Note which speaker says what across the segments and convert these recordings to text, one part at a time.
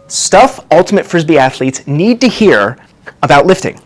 Speaker 1: Stuff ultimate Frisbee athletes need to hear about lifting.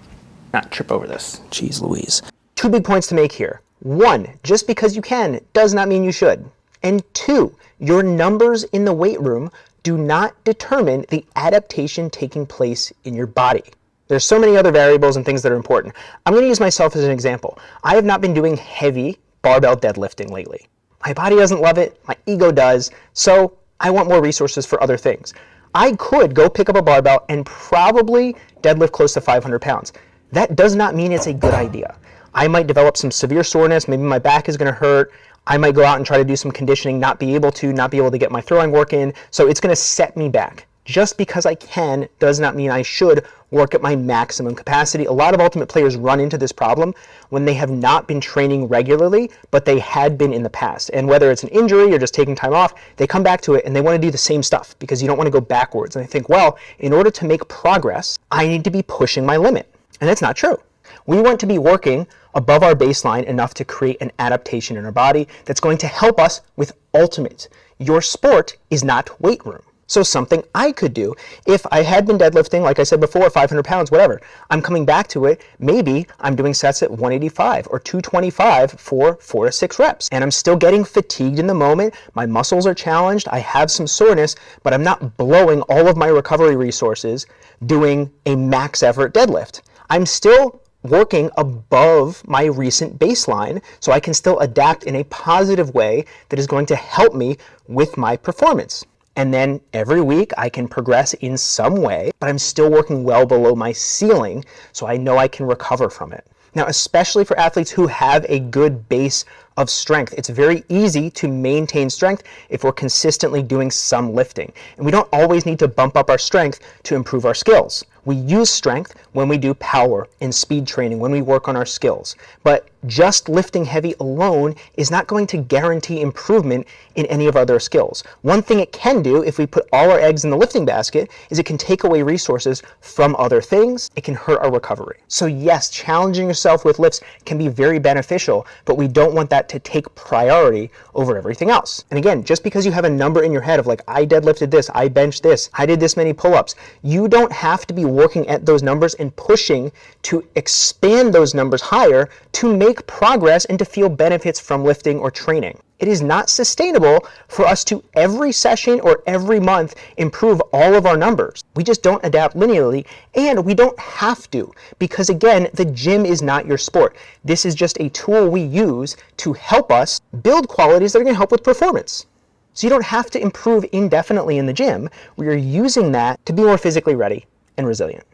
Speaker 1: Not trip over this. Jeez Louise. 2 big points to make here. 1, just because you can does not mean you should. And 2, your numbers in the weight room do not determine the adaptation taking place in your body. There's so many other variables and things that are important. I'm going to use myself as an example. I have not been doing heavy barbell deadlifting lately. My body doesn't love it, my ego does, so I want more resources for other things. I could go pick up a barbell and probably deadlift close to 500 pounds. That does not mean it's a good idea. I might develop some severe soreness, maybe my back is going to hurt. I might go out and try to do some conditioning, not be able to get my throwing work in, so it's going to set me back. Just because I can does not mean I should work at my maximum capacity. A lot of ultimate players run into this problem when they have not been training regularly, but they had been in the past. And whether it's an injury or just taking time off, they come back to it and they want to do the same stuff because you don't want to go backwards. And they think, well, in order to make progress, I need to be pushing my limit. And that's not true. We want to be working above our baseline enough to create an adaptation in our body that's going to help us with ultimate. Your sport is not weight room. So something I could do, if I had been deadlifting, like I said before, 500 pounds, whatever, I'm coming back to it, maybe I'm doing sets at 185 or 225 for 4 to 6 reps. And I'm still getting fatigued in the moment, my muscles are challenged, I have some soreness, but I'm not blowing all of my recovery resources doing a max effort deadlift. I'm still working above my recent baseline, so I can still adapt in a positive way that is going to help me with my performance. And then every week I can progress in some way, but I'm still working well below my ceiling, so I know I can recover from it. Now, especially for athletes who have a good base of strength, it's very easy to maintain strength if we're consistently doing some lifting. And we don't always need to bump up our strength to improve our skills. We use strength when we do power and speed training, when we work on our skills. But just lifting heavy alone is not going to guarantee improvement in any of our other skills. One thing it can do, if we put all our eggs in the lifting basket, is it can take away resources from other things. It can hurt our recovery. So yes, challenging yourself with lifts can be very beneficial, but we don't want that to take priority over everything else. And again, just because you have a number in your head of like, I deadlifted this, I benched this, I did this many pull-ups, you don't have to be working at those numbers and pushing to expand those numbers higher to make progress and to feel benefits from lifting or training. It is not sustainable for us to every session or every month improve all of our numbers. We just don't adapt linearly, and we don't have to, because again, the gym is not your sport. This is just a tool we use to help us build qualities that are going to help with performance. So you don't have to improve indefinitely in the gym. We are using that to be more physically ready and resilient.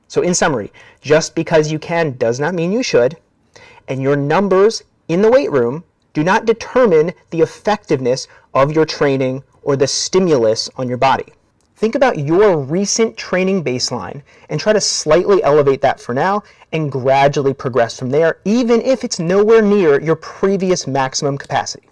Speaker 1: So in summary, just because you can does not mean you should, and your numbers in the weight room do not determine the effectiveness of your training or the stimulus on your body. Think about your recent training baseline and try to slightly elevate that for now and gradually progress from there, even if it's nowhere near your previous maximum capacity.